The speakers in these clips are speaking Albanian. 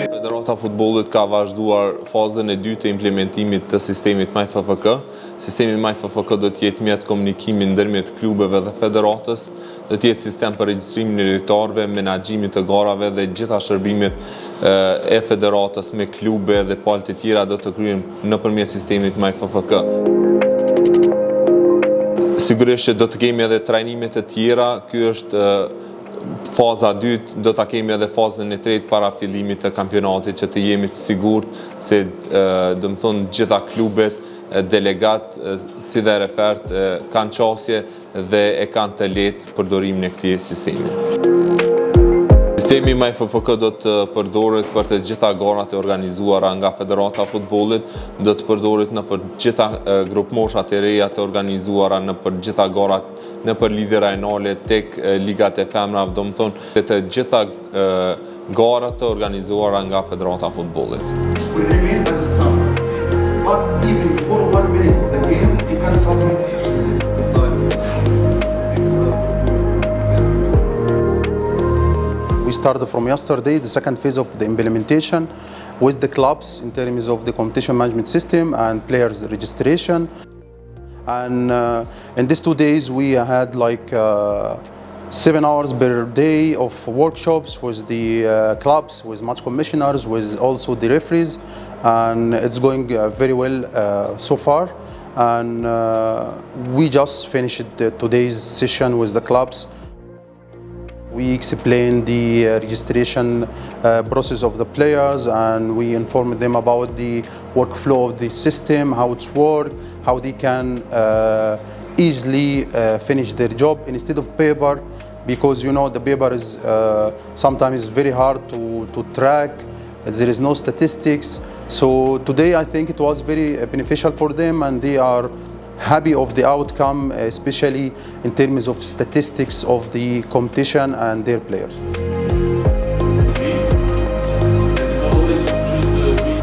Federata e Futbollit ka vazhduar fazën e dytë të implementimit të sistemit MyFFK. Sistemi MyFFK do të jetë mjet komunikimi ndërmjet klubeve dhe federatës, do të jetë sistem për regjistrimin e lojtarëve, menaxhimin të garave dhe gjitha shërbimet e federatës me klube dhe palë të tjera do të kryhen nëpërmjet sistemit MyFFK. Sigurisht që do të kemi edhe trajnime të tjera, ky është faza dytë, do ta kemi edhe fazën e tretë para fillimit të kampionatit që të jemi të sigurt se do të thonë gjitha klubet, delegat si dhe refert kanë qasje dhe e kanë të lehtë përdorimin e këtij sistemi. Sistemi MyFFK do të përdoret për të gjitha garat e organizuara nga Federata e Futbollit, do të përdoret në për gjitha grupmoshat e reja të organizuara në për gjitha garat në për lidhje rajonale tek ligat e femrave, do të thonë të gjitha garat të organizuara nga Federata e Futbollit. But even before 1 minute of the game, you can submit. We started from yesterday, the second phase of the implementation with the clubs in terms of the competition management system and players registration. And in these 2 days, we had like 7 hours per day of workshops with the clubs, with match commissioners, with also the referees, and it's going very well so far. And we just finished today's session with the clubs. We explained the registration process of the players, and we informed them about the workflow of the system, how it's works, how they can easily finish their job instead of paper, because you know the paper is sometimes very hard to track. There is no statistics. So today I think it was very beneficial for them, and they are happy of the outcome, especially in terms of statistics of the competition and their players.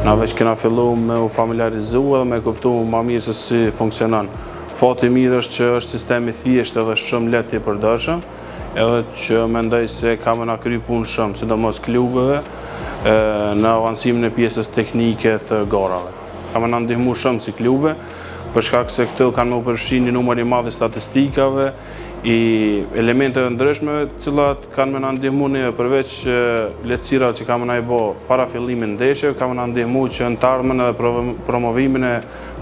Na veç kena fillu me u familiarizu edhe me kuptu ma mirë se si funksionon. Fati mirë është që është sistemi thjesht edhe shumë lehtë i përdorshëm, edhe që mendoj se ka më na kry punë shumë, sidomos klubeve, në avancimin e pjesës teknike të garave. Ka më na ndihmu shumë si klube, për shkak se këto kanë më përfshi një numër i madh statistikave, i elementeve ndryshme, të cilat kanë më na ndihmu ne përveç lehtësirave që kanë më na i bë para fillimit ndeshjeve, kanë më na ndihmu që në të ardhmen edhe promovimin e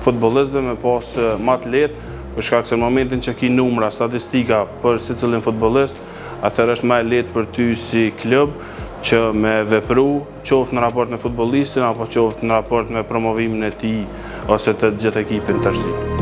futbollistëve me pas më të lehtë, për shkak se në momentin që ki numra, statistika për secilin futbollist, atëherë është më e lehtë për ty si klub që me vepru, qoftë në raport me futbollistin apo qoftë në raport me promovimin e tij ose të gjithë ekipin tërësi.